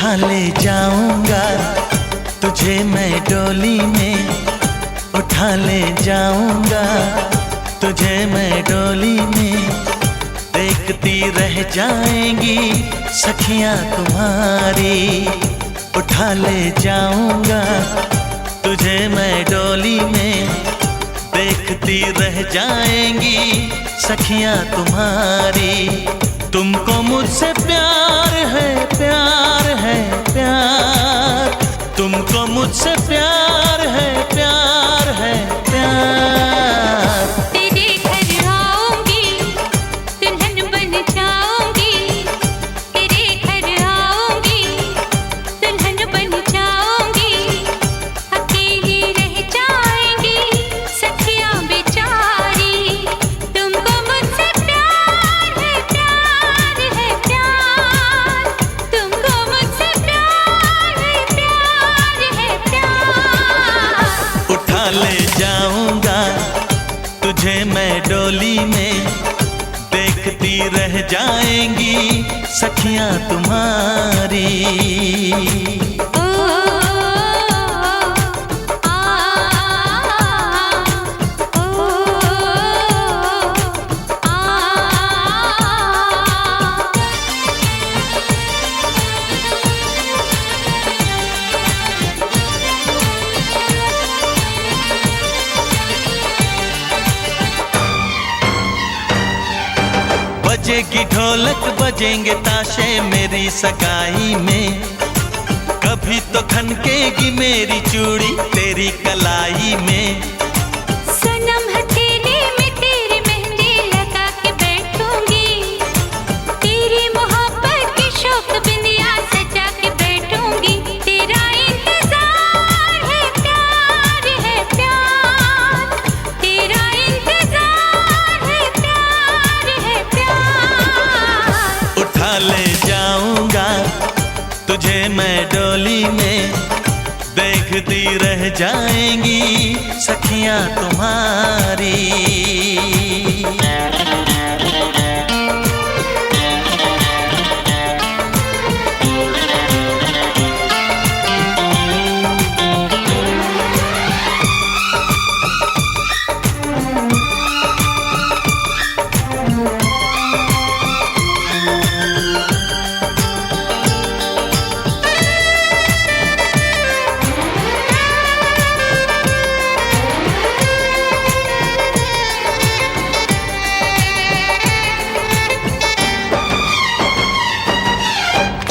उठा ले जाऊंगा तुझे मैं डोली में, उठा ले जाऊंगा तुझे मैं डोली में। देखती रह जाएंगी सखियां तुम्हारी, उठा ले जाऊंगा तुझे मैं डोली में। देखती रह जाएंगी सखियां तुम्हारी। तुमको मुझसे प्यार है, प्यार है, प्यार। तुमको मुझसे प्यार है, प्यार है, प्यार। तेरे घर आऊंगी दुल्हन बन जाऊंगी, तेरे घर आऊंगी दुल्हन बन जाऊंगी। अकेली रह जाएंगी सखियां बेचारी। तुमको मुझसे प्यार है, प्यार है, प्यार। तुमको मुझसे प्यार है, प्यार है, प्यार। उठा ले जाऊंगा तुझे मैं डोली में। देखती रह जाएंगी सखियां तुम्हारी। ओ आ ओ आ। बजेगी ढोलक बजेंगे ताशे मेरी सगाई में। कभी तो खनकेगी मेरी चूड़ी तेरी कलाई में। सनम हथेली में तेरी मेहंदी लगा के बैठूंगी, तेरी मोहब्बत की शौक बिंदिया सजा के बैठूंगी। तेरा इंतजार है, प्यार है, प्यार। तेरा इंतजार है, प्यार है, प्यार। उठा ले जाऊंगा तुझे मैं डोली में। देखती रह जाएंगी सखियां तुम्हारी।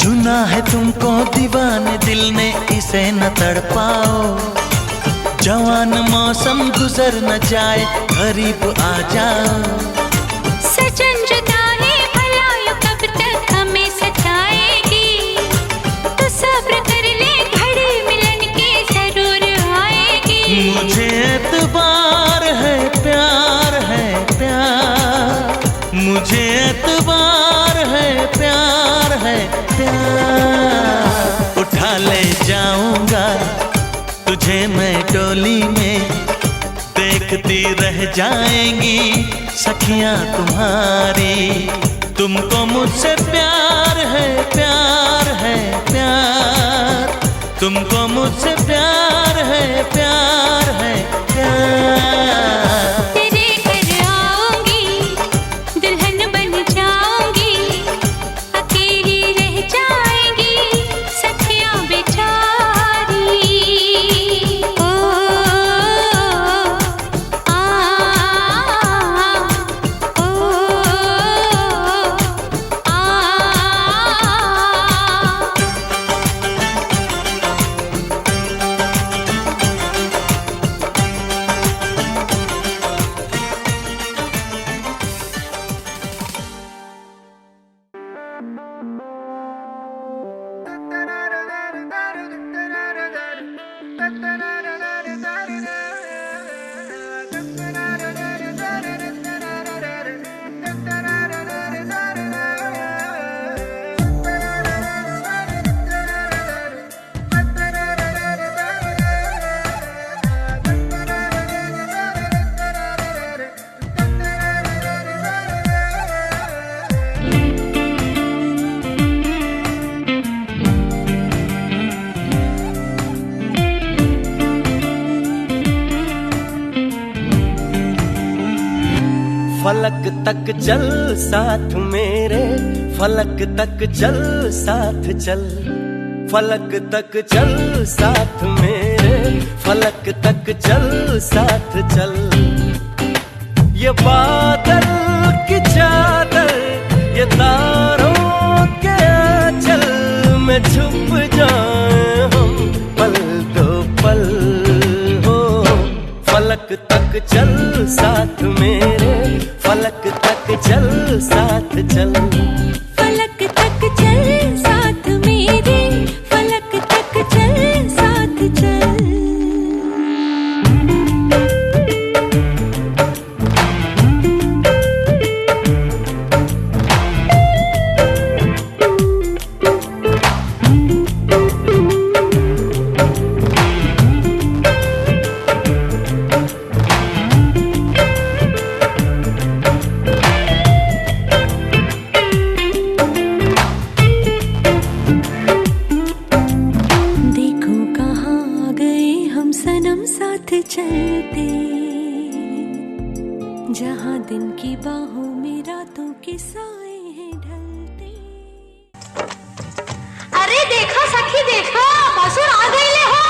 चुना है तुमको दीवाने दिल ने, इसे न तड़पाओ। जवान मौसम गुजर न जाए करीब आ जाओ। सजन जुदाई भला यूं कब तक हमें सताएगी। तो सब्र कर ले घड़ी मिलन की जरूर आएगी। मुझे एतबार है, प्यार है, प्यार। मुझे एतबार है, प्यार है, प्यार। उठा ले जाऊंगा तुझे मैं डोली में। देखती रह जाएंगी सखियां तुम्हारी। तुमको मुझसे प्यार है, प्यार है, प्यार। तुमको मुझसे प्यार है, प्यार है, प्यार। तेरे घर आऊंगी दुल्हन बन जाऊंगी, अकेली रह जाएंगी सखियां बेचारी। ओ आ ओ आ। फलक तक चल साथ मेरे, फलक तक चल साथ चल, फलक तक चल साथ मेरे, फलक तक चल साथ चल। ये बादल की चादर, ये तारों के आंचल में छुप जाए हम पल दो पल हो। फलक तक चल साथ मेरे, फलक तक चल साथ चल, फलक तक चल साथ मेरे, फलक तक चल साथ चल। चलते जहाँ दिन की बाहों में रातों के साए हैं ढलते। अरे देखो सखी देखो, भसुर आ गई ले हो।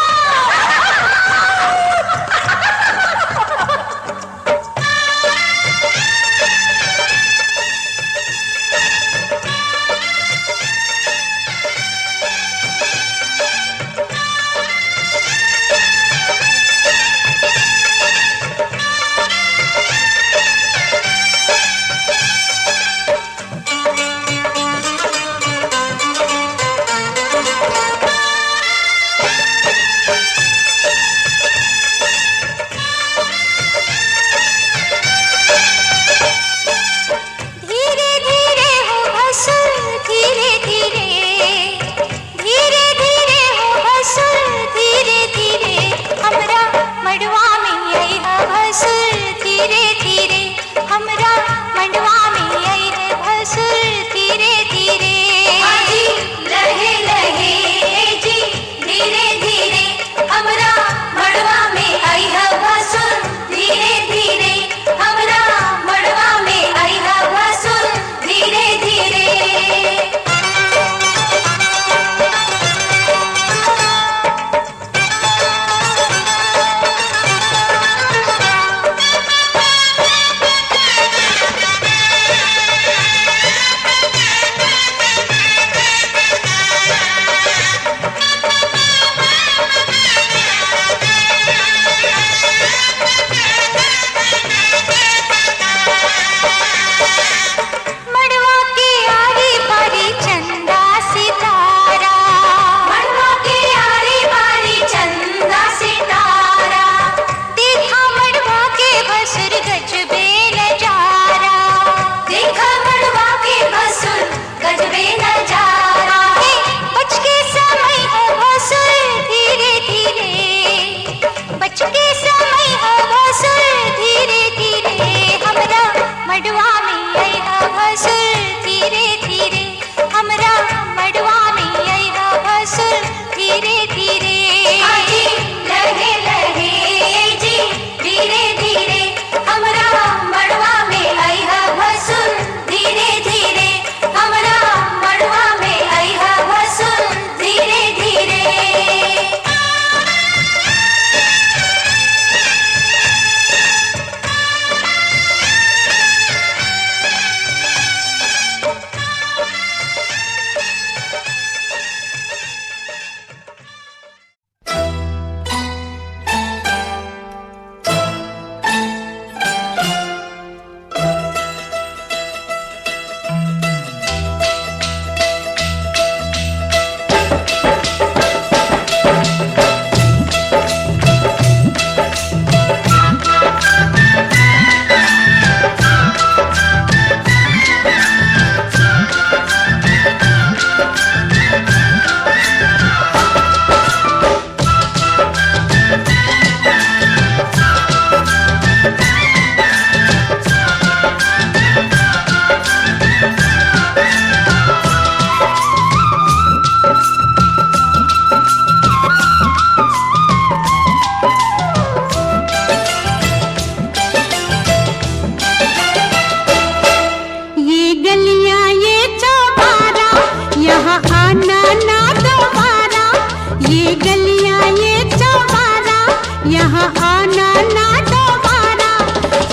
यहाँ आना ना दोबारा।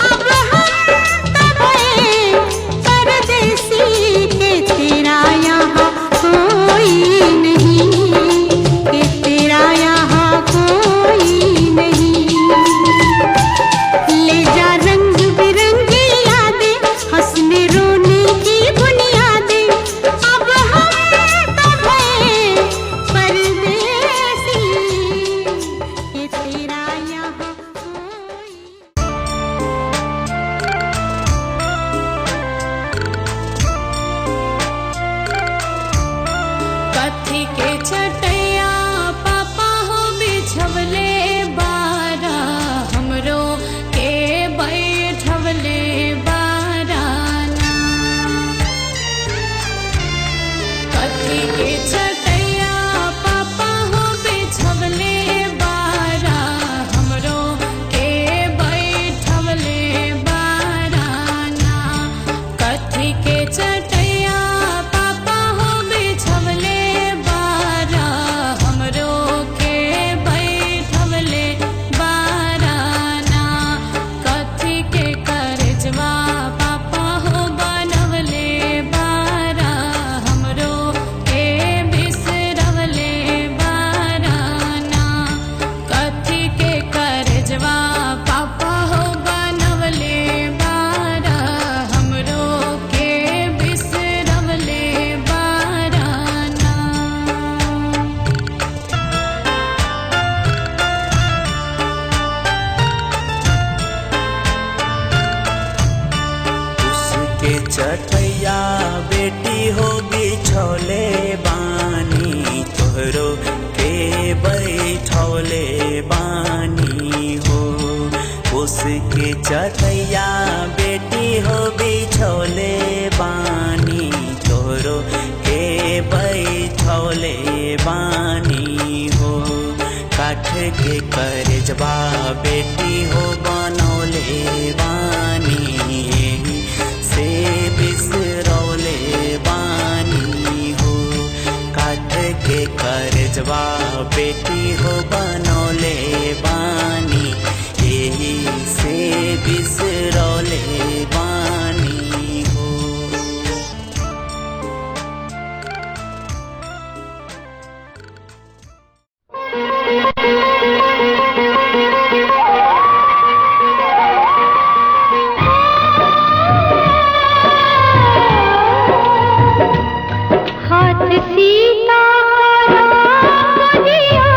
अब हम तब परदेसी के तेरा यहाँ कोई नहीं, के तेरा यहाँ कोई नहीं। ले जा रंग बिरंगी यादें, हंसने रोने की बुनियादें। अब हम तब परदेसी के तेरा यहाँ कोई। कथी के चटैया पापा हो बिछवले बारा, हमरो के बैठवले बाराना। कथी के चटैया पापा हो बिछवले बारा, हमरो के बैठवले बाराना। कथी के चटैया पापा हो बिछवले बारा, हमरो के बैठवले बाराना। कथी के करजवा पापा हो बनवले बारा, हमरो के बिसरवले बाराना। कथी के करजवा पापा हो बनवले बारा, हमरो के बिसरवले बाराना। उसके चटैया बेटी हो बिछौले बानी, तोहरो के बैठौले बानी हो। उसके चटैया बेटी हो बिछौले बानी, तोहरो के बैठौले बानी हो। काठ के करजवा बेटी हो बनौले बानी, से बिसरौले बानी हो। काठ के करजवा बेटी हो बनौले बानी, यही से बिसरौले बानी हो। हाथ सीता को दिया,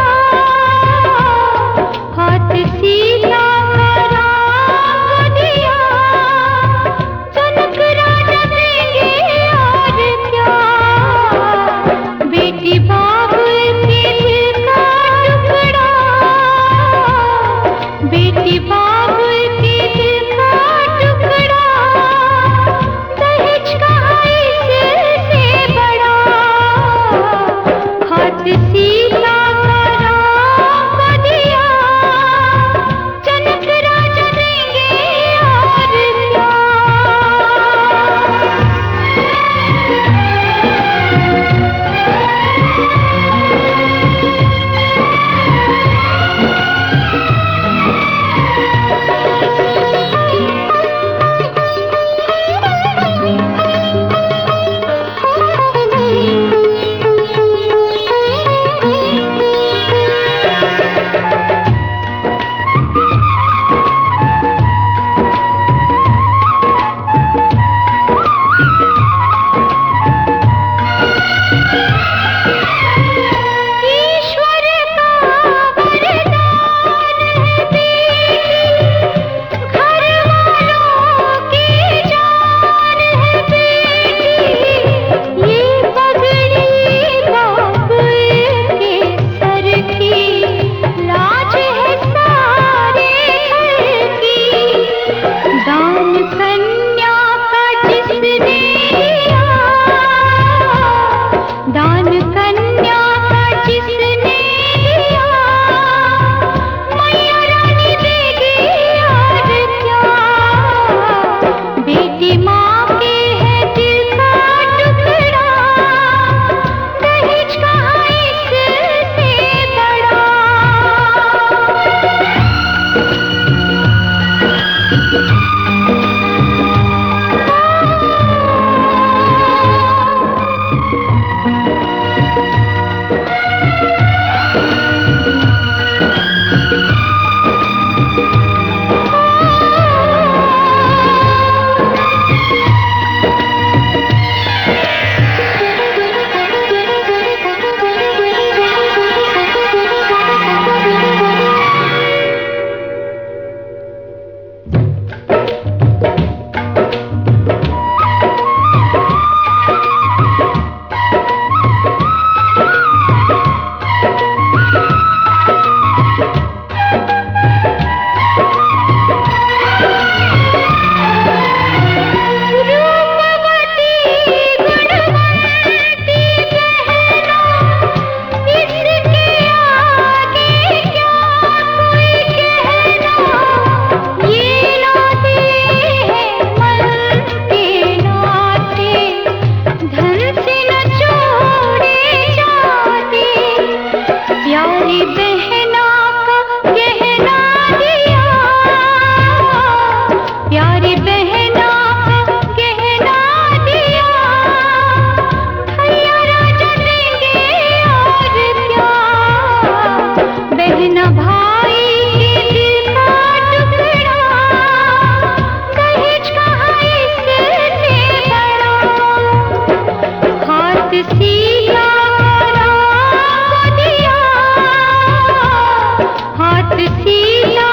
सीता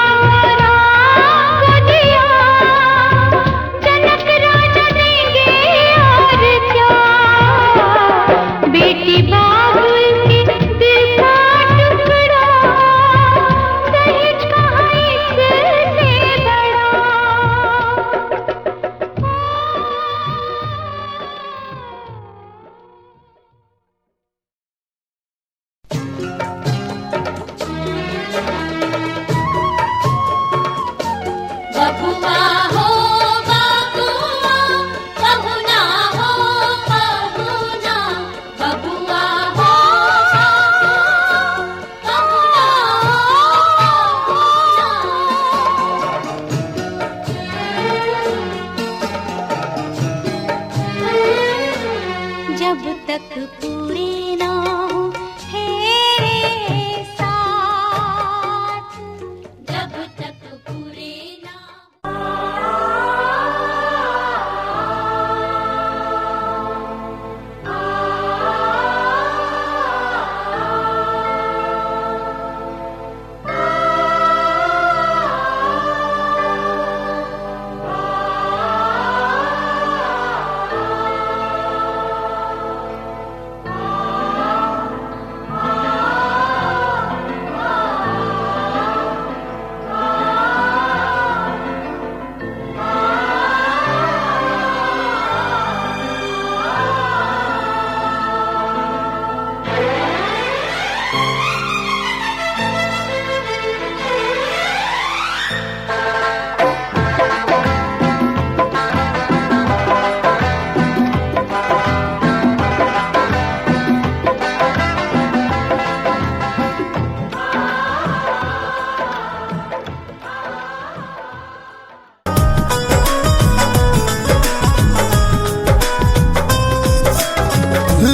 राम को दिया, जनक राजा देंगे और क्या। बेटी बाबुल के दिल का टुकड़ा, दहेज कहाँ इससे बड़ा। बबुआ हो बबुआ, बहुना हो बहुना, बबुआ हो बहुना हो बहुना। जब तक पूरे ना हो तेरे साथ, जब तक पूरे ना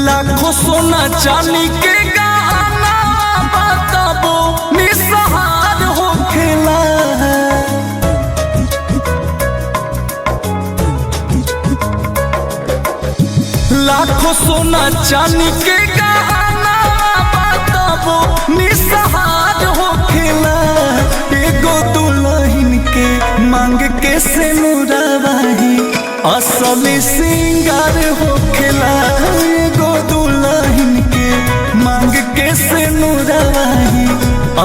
लाखों सोना चांदी के गहना बताबो निसहार हो खेला। लाखों सोना चांदी के गहना बताबो निसहार हो खेला। एगो दुल्हन के मांग के सिनुरवाही असली सिंगार हो खेला। एगो दुल्हन के मांग के सिनुरवाही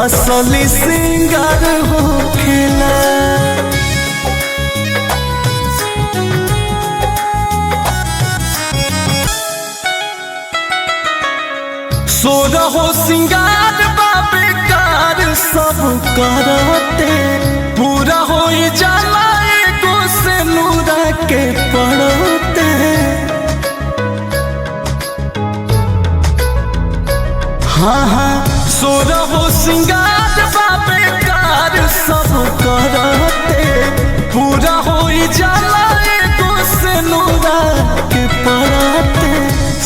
असली सिंगार हो खेला। सोरहो सिंगार बेकार सब करते, पूरा हो जाला एगो सिनुरा के पड़ते। हाँ हाँ सोरहो सिंगार बेकार सब करते, पूरा हो जाला एगो सिनुरा के पड़ते।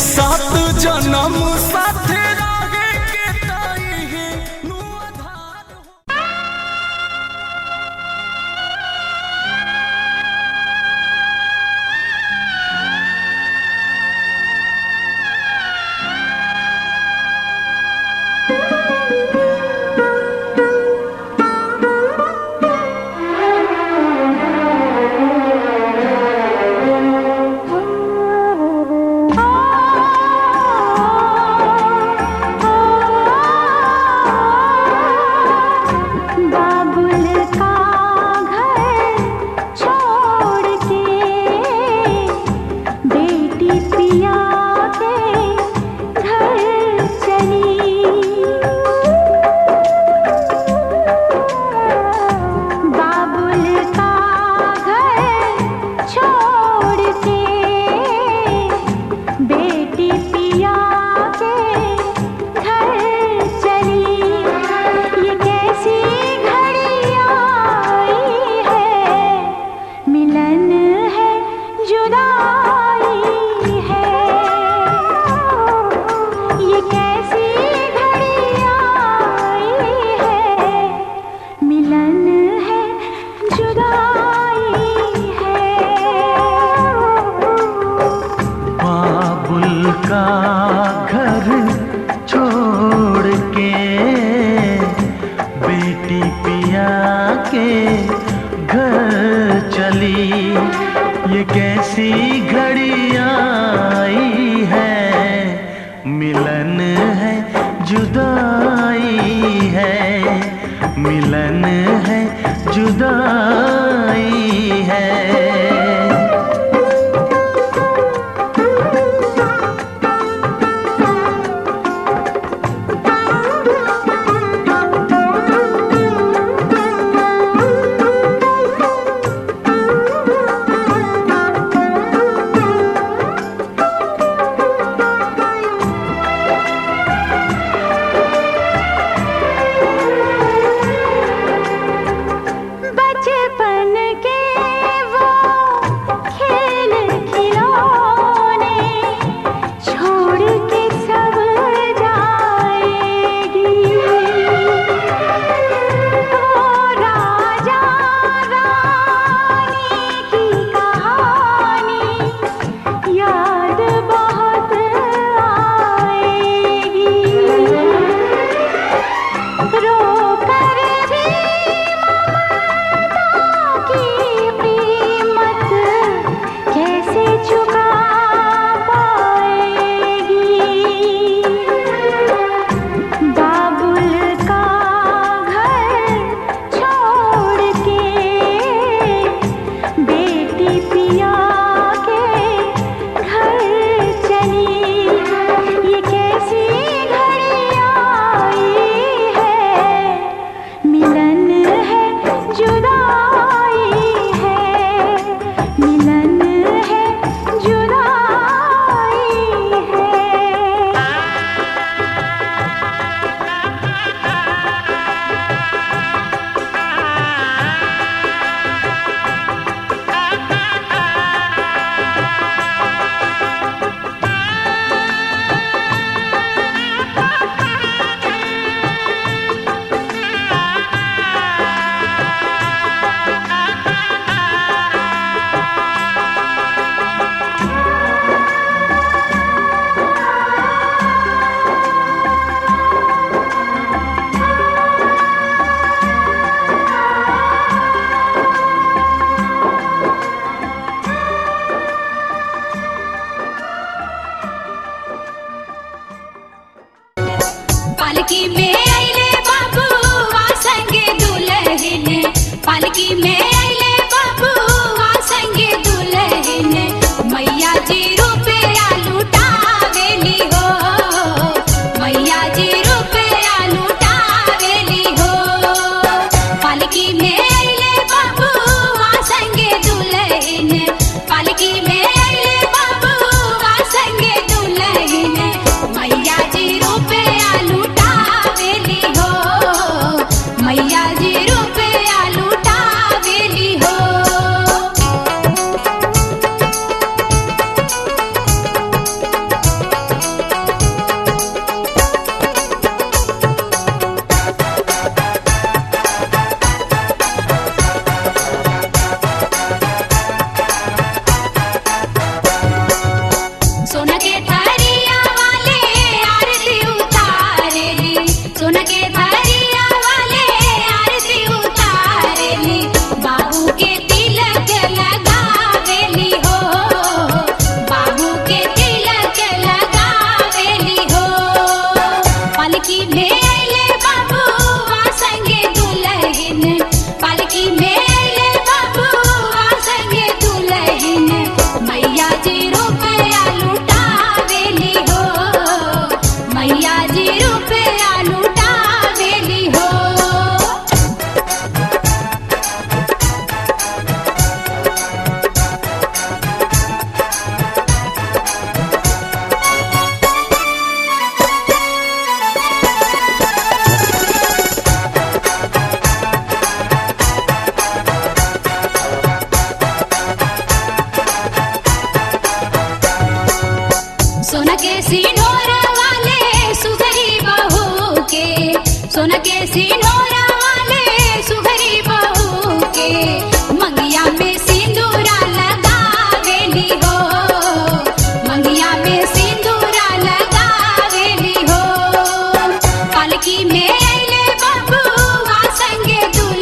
सात जन्म साथे रहे के ताई है नु आधार हो। पिया के घर चली। ये कैसी घड़ी आई है, मिलन है जुदाई है, मिलन है जुदाई है। पालकी में आइले बाबू वा संगे दुल्हन, पालकी में आइले बाबू वा संगे दुल्हन। मैया जी रुपया लुटावेली हो, मैया जी रुपया लुटावेली हो। पालकी में आइले बाबू वा संगे दुल्हन, पालकी में आइले बाबू वा संगे दुल्हन। मैया जी रुपया लुटावेली हो, मैया जी रुपया लुटावेली हो। सोना के थरिया वाले आरती उतारेली, सोना के थरिया वाले आरती उतारेली। बाबू के तिलक लगावेली हो, बाबू के तिलक लगावेली हो। पालकी में आइले बाबू वा संगे दुल्हन, पालकी में आइले बाबू वा संगे दुल्हन। मैया जी रुपया लुटावेली हो, मैया जी रुपया लुटावेली हो। सोना के सिनोर वाले सुघरी बहू के, सोना के सिनोर वाले सुघरी बहू के। मंगिया में सिंदूरा लगावेली हो, मंगिया में सिंदूरा लगावेली हो। पालकी में आइले बाबू वा संगे दुल्हन,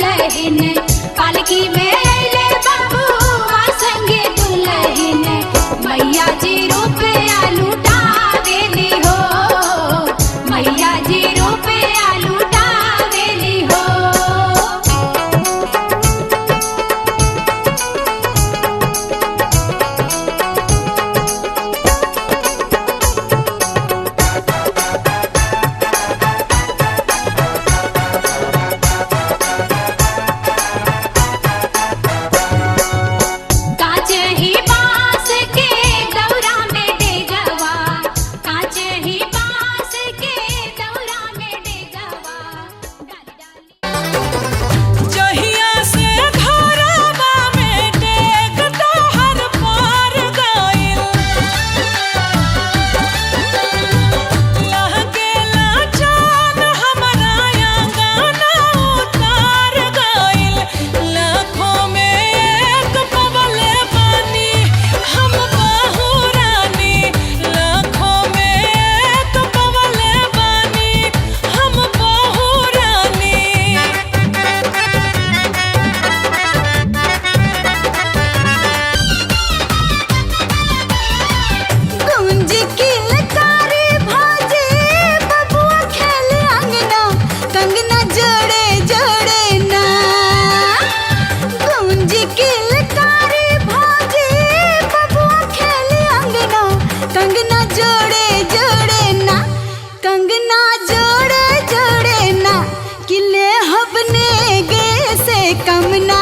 कम ना,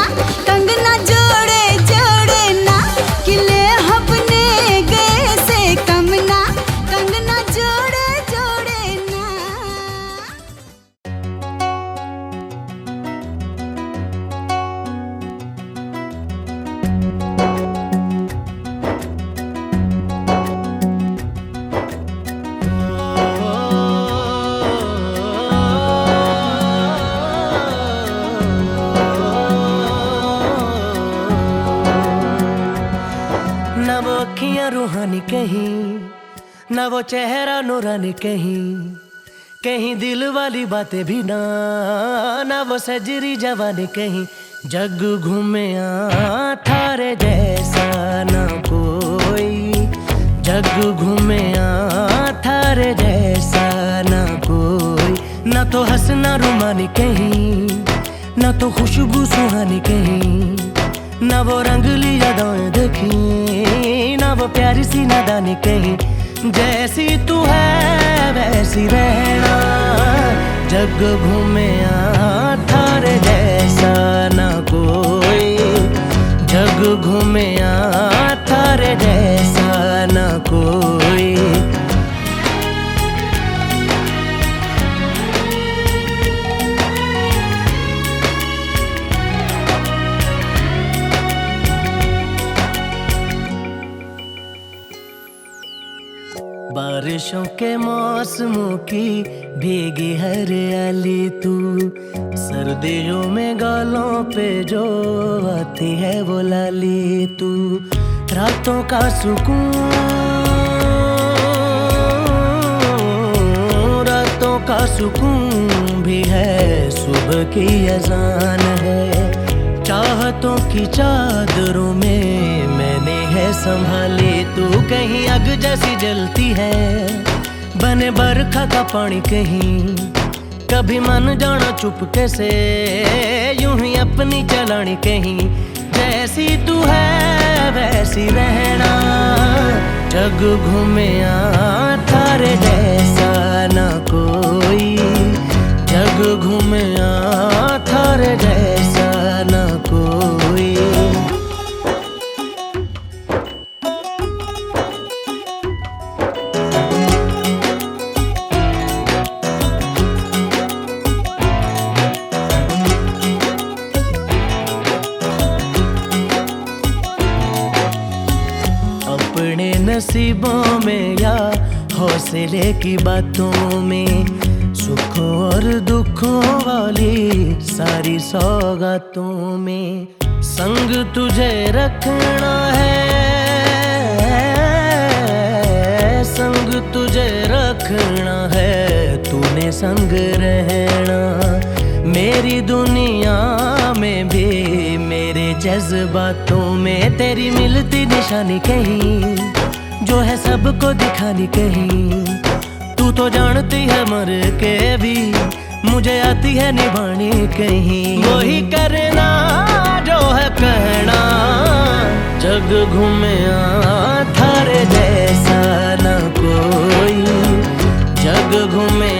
कंगना जोड़े जोड़े ना, किले अपने गए से कम ना, कंगना जोड़े जोड़े ना। न वो अखियां रूहानी कहीं, न वो चेहरा नूरानी कहीं, कहीं दिल वाली बातें भी ना, न वो सजरी जवानी कहीं। जग घूमे थारे जैसा न कोई, जग घूमे थारे जैसा न कोई। न तो हंसना रुमानी कहीं, न तो खुशबू सुहानी कहीं, न वो रंगली यादें देखी, न वो प्यारी सी नादानी कहीं। जैसी तू है वैसी रहना, जग घूमे थारे जैसा न कोई, जग घूमे थारे जैसा न कोई। बारिशों के मौसमों की भीगी हरियाली तू, सर्दियों में गालों पे जो आती है वो लाली तू। रातों का सुकून, रातों का सुकून भी है, सुबह की अजान है। चाहतों की चादरों में मैंने है संभाली तू, कहीं आग जैसी जलती है, बने बरखा का पानी कहीं। कभी मन जाना चुपके से, यूं ही अपनी चलानी कहीं। जैसी तू है वैसी रहना, जग घूमे थारे जैसा न कोई, जग घूमे थारे जैसा न कोई। अपने नसीबों में या हौसले की बातों में, सुखों और दुखों वाली सारी सौगातों में, संग तुझे रखना है, संग तुझे रखना है, तूने संग रहना। मेरी दुनिया में भी मेरे जज्बातों में तेरी मिलती निशानी कहीं, जो है सबको दिखानी कहीं। तू तो जानती है मर के भी मुझे आती है निभानी कहीं। वही करना जो है कहना, जग घूमे थारे जैसा न कोई, जग घूमे